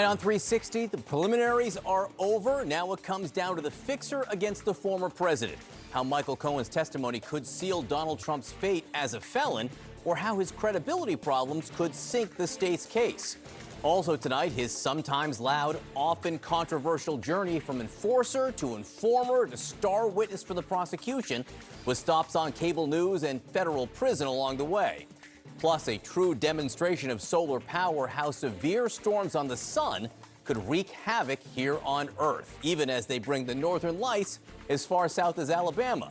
On 360, the preliminaries are over. Now it comes down to the fixer against the former president. How Michael Cohen's testimony could seal Donald Trump's fate as a felon, or how his credibility problems could sink the state's case. Also tonight, his sometimes loud, often controversial journey from enforcer to informer to star witness for the prosecution, with stops on cable news and federal prison along the way. Plus, a true demonstration of solar power, how severe storms on the sun could wreak havoc here on Earth, even as they bring the northern lights as far south as Alabama.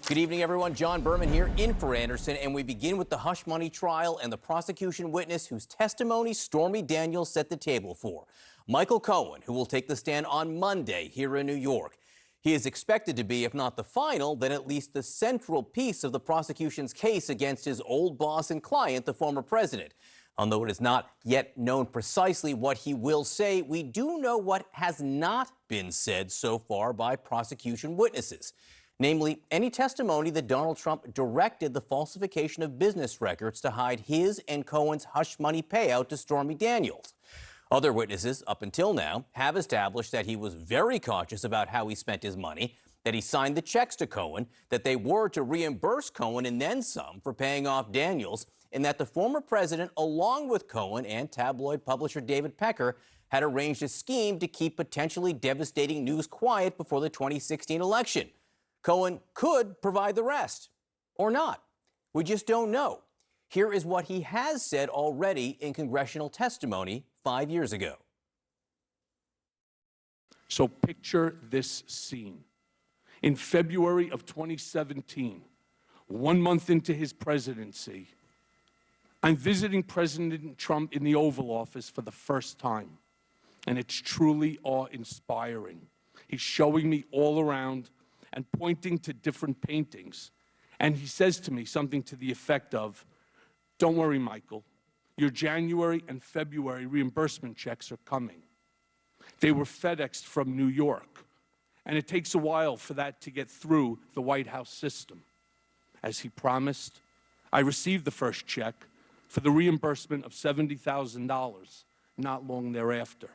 Good evening, everyone. John Berman here in for Anderson, and we begin with the hush money trial and the prosecution witness whose testimony Stormy Daniels set the table for. Michael Cohen, who will take the stand on Monday here in New York. He is expected to be, if not the final, then at least the central piece of the prosecution's case against his old boss and client, the former president. Although it is not yet known precisely what he will say, we do know what has not been said so far by prosecution witnesses. Namely, any testimony that Donald Trump directed the falsification of business records to hide his and Cohen's hush money payout to Stormy Daniels. Other witnesses, up until now, have established that he was very conscious about how he spent his money, that he signed the checks to Cohen, that they were to reimburse Cohen and then some for paying off Daniels, and that the former president, along with Cohen and tabloid publisher David Pecker, had arranged a scheme to keep potentially devastating news quiet before the 2016 election. Cohen could provide the rest, or not. We just don't know. Here is what he has said already in congressional testimony 5 years ago. So picture this scene. In February of 2017, 1 month into his presidency, I'm visiting President Trump in the Oval Office for the first time, and it's truly awe-inspiring. He's showing me all around and pointing to different paintings, and he says to me something to the effect of, "Don't worry, Michael. Your January and February reimbursement checks are coming." They were FedExed from New York, and it takes a while for that to get through the White House system. As he promised, I received the first check for the reimbursement of $70,000 not long thereafter.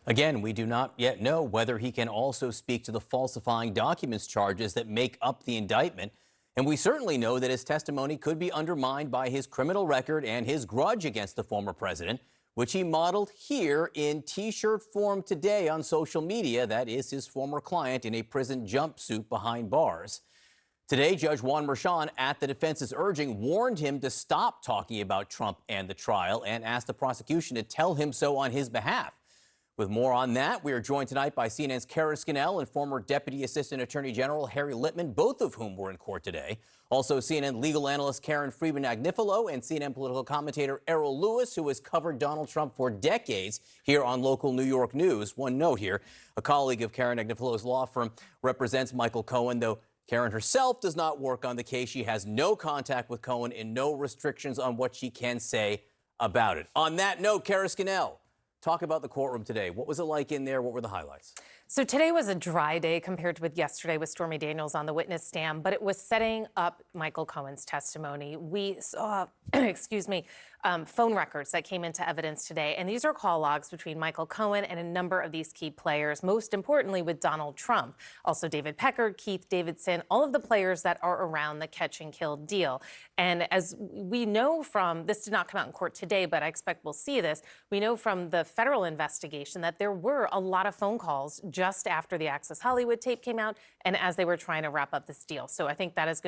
Again, we do not yet know whether he can also speak to the falsifying documents charges that make up the indictment. And we certainly know that his testimony could be undermined by his criminal record and his grudge against the former president, which he modeled here in T-shirt form today on social media. That is his former client in a prison jumpsuit behind bars. Today, Judge Juan Merchan, at the defense's urging, warned him to stop talking about Trump and the trial and asked the prosecution to tell him so on his behalf. With more on that, we are joined tonight by CNN's Kara Scannell and former Deputy Assistant Attorney General Harry Litman, both of whom were in court today. Also, CNN legal analyst Karen Friedman-Agnifilo and CNN political commentator Errol Lewis, who has covered Donald Trump for decades here on local New York news. One note here, a colleague of Karen Agnifilo's law firm represents Michael Cohen, though Karen herself does not work on the case. She has no contact with Cohen and no restrictions on what she can say about it. On that note, Kara Scannell, talk about the courtroom today. What was it like in there? What were the highlights? So today was a dry day compared with yesterday with Stormy Daniels on the witness stand, but it was setting up Michael Cohen's testimony. We saw, phone records that came into evidence today, and these are call logs between Michael Cohen and a number of these key players, most importantly with Donald Trump. Also David Pecker, Keith Davidson, all of the players that are around the catch and kill deal. And as we know from, this did not come out in court today, but I expect we'll see this, we know from the federal investigation that there were a lot of phone calls just after the Access Hollywood tape came out and as they were trying to wrap up this deal. So I think that is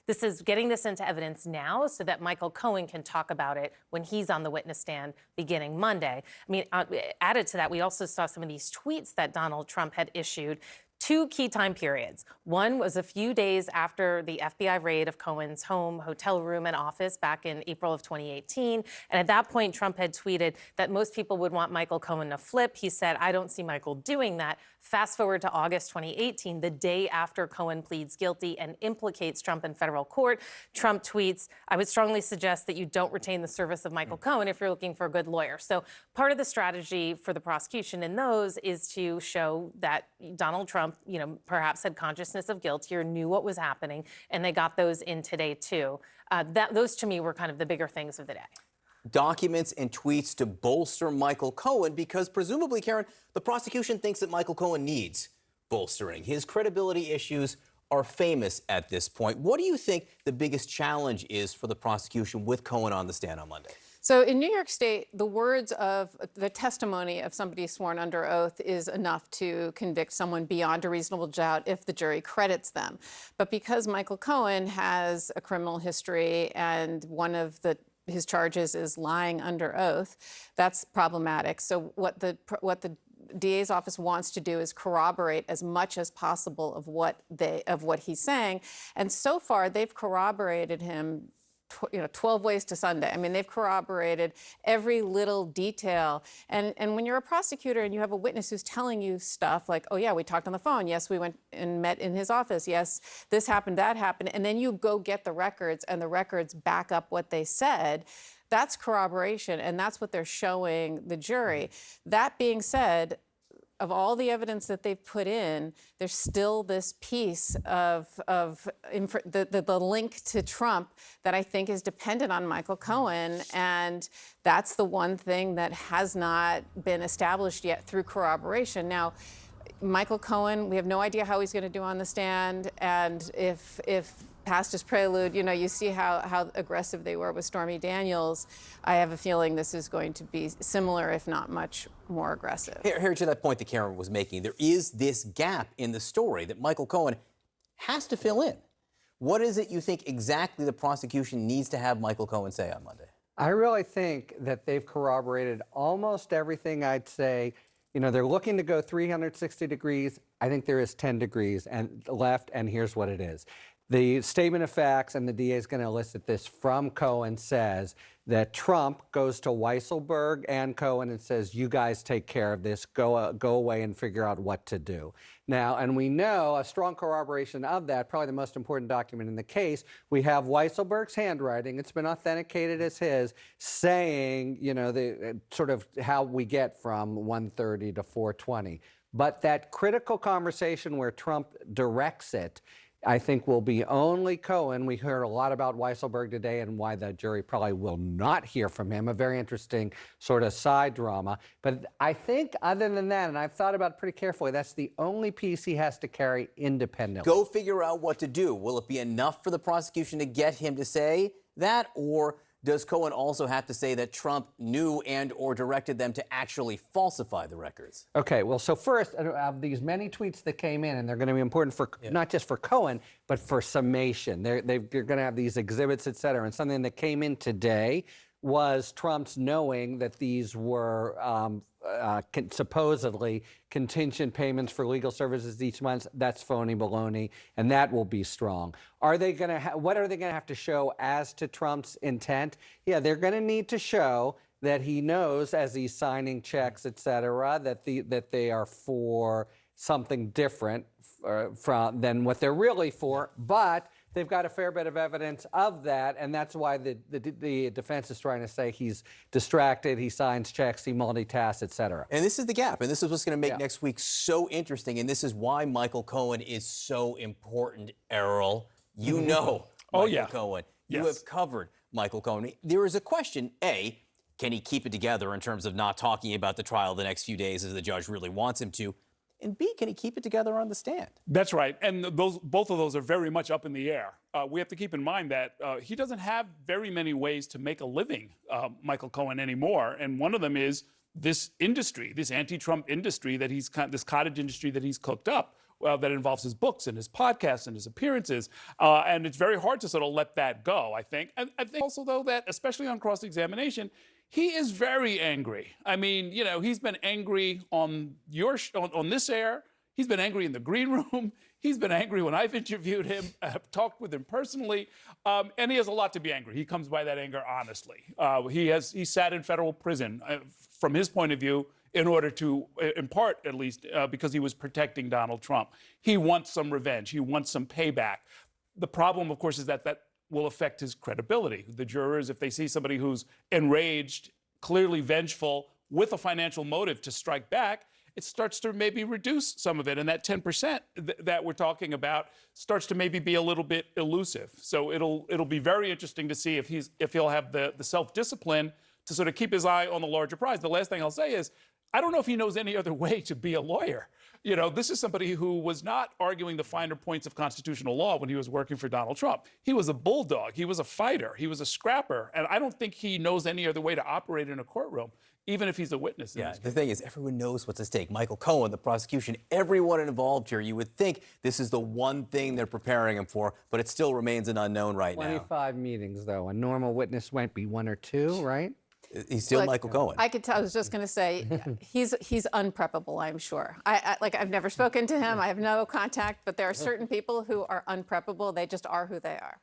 this is getting this into evidence now so that Michael Cohen can talk about it when he's on the witness stand beginning Monday. I mean, added to that, we also saw some of these tweets that Donald Trump had issued. Two key time periods. One was a few days after the FBI raid of Cohen's home, hotel room, and office back in April of 2018. And at that point, Trump had tweeted that most people would want Michael Cohen to flip. He said, "I don't see Michael doing that." Fast forward to August 2018, the day after Cohen pleads guilty and implicates Trump in federal court, Trump tweets, "I would strongly suggest that you don't retain the service of Michael Cohen if you're looking for a good lawyer." So part of the strategy for the prosecution in those is to show that Donald Trump, perhaps had consciousness of guilt here, knew what was happening, and they got those in today too. Those to me were kind of the bigger things of the day. documents and tweets to bolster Michael Cohen because presumably, Karen, the prosecution thinks that Michael Cohen needs bolstering. His credibility issues are famous at this point. What do you think the biggest challenge is for the prosecution with Cohen on the stand on Monday? So in New York State, the words of the testimony of somebody sworn under oath is enough to convict someone beyond a reasonable doubt if the jury credits them. But because Michael Cohen has a criminal history and one of his charges is lying under oath, that's problematic. So what the DA's office wants to do is corroborate as much as possible of what he's saying, and so far they've corroborated him 12 ways to Sunday. I mean, they've corroborated every little detail. And when you're a prosecutor and you have a witness who's telling you stuff like, oh, yeah, we talked on the phone. Yes, we went and met in his office. Yes, this happened, that happened. And then you go get the records and the records back up what they said. That's corroboration, and that's what they're showing the jury. That being said, of all the evidence that they've put in, there's still this piece of the link to Trump that I think is dependent on Michael Cohen, and that's the one thing that has not been established yet through corroboration. Now, Michael Cohen, we have no idea how he's going to do on the stand, and if past his prelude, you see how aggressive they were with Stormy Daniels. I have a feeling this is going to be similar, if not much more aggressive. Here to that point that Karen was making, there is this gap in the story that Michael Cohen has to fill in. What is it you think exactly the prosecution needs to have Michael Cohen say on Monday? I really think that they've corroborated almost everything. I'd say, they're looking to go 360 degrees. I think there is 10 degrees and left, and here's what it is. The statement of facts, and the DA is going to elicit this from Cohen, says that Trump goes to Weisselberg and Cohen and says, you guys take care of this, go away and figure out what to do. Now, and we know a strong corroboration of that, probably the most important document in the case, we have Weisselberg's handwriting, it's been authenticated as his, saying, the sort of how we get from 130 to 420. But that critical conversation where Trump directs it, I think will be only Cohen. We heard a lot about Weisselberg today and why the jury probably will not hear from him. A very interesting sort of side drama. But I think other than that, and I've thought about it pretty carefully, that's the only piece he has to carry independently. Go figure out what to do. Will it be enough for the prosecution to get him to say that, or does Cohen also have to say that Trump knew and or directed them to actually falsify the records? Okay, well, so first, of these many tweets that came in, and they're going to be important for not just for Cohen, but for summation. They're going to have these exhibits, et cetera. And something that came in today was Trump's knowing that these were supposedly contingent payments for legal services each month. That's phony baloney, and that will be strong. Are they going to? What are they going to have to show as to Trump's intent? Yeah, they're going to need to show that he knows, as he's signing checks, et cetera, that they are for something different than what they're really for, but they've got a fair bit of evidence of that, and that's why the defense is trying to say he's distracted, he signs checks, he multitasks, et cetera. And this is the gap, and this is what's going to make next week so interesting, and this is why Michael Cohen is so important, Errol. You know Michael Cohen. You have covered Michael Cohen. There is a question, A, can he keep it together in terms of not talking about the trial the next few days as the judge really wants him to? And B, can he keep it together on the stand? That's right. And both of those are very much up in the air. We have to keep in mind that he doesn't have very many ways to make a living, Michael Cohen, anymore. And one of them is this industry, this anti-Trump industry that this cottage industry that he's cooked up. That involves his books and his podcasts and his appearances. And it's very hard to sort of let that go, I think. And I think also, though, that especially on cross-examination, he is very angry. I mean, he's been angry on this air. He's been angry in the green room. He's been angry when I've interviewed him, talked with him personally, and he has a lot to be angry. He comes by that anger honestly. He sat in federal prison from his point of view in order to, in part at least, because he was protecting Donald Trump. He wants some revenge. He wants some payback. The problem, of course, is that will affect his credibility. The jurors, if they see somebody who's enraged, clearly vengeful, with a financial motive to strike back, it starts to maybe reduce some of it. And that 10% that we're talking about starts to maybe be a little bit elusive. So it'll be very interesting to see if he'll have the self-discipline to sort of keep his eye on the larger prize. The last thing I'll say is, I don't know if he knows any other way to be a lawyer. You know, this is somebody who was not arguing the finer points of constitutional law when he was working for Donald Trump. He was a bulldog. He was a fighter. He was a scrapper. And I don't think he knows any other way to operate in a courtroom, even if he's a witness. Yeah, the thing is, everyone knows what's at stake. Michael Cohen, the prosecution, everyone involved here. You would think this is the one thing they're preparing him for, but it still remains an unknown right now. 25 meetings, though. A normal witness might be 1 or 2, right? He's still Look, Michael Cohen. I could tell. I was just going to say he's unpreppable. I'm sure. I've never spoken to him. I have no contact, but there are certain people who are unpreppable. They just are who they are.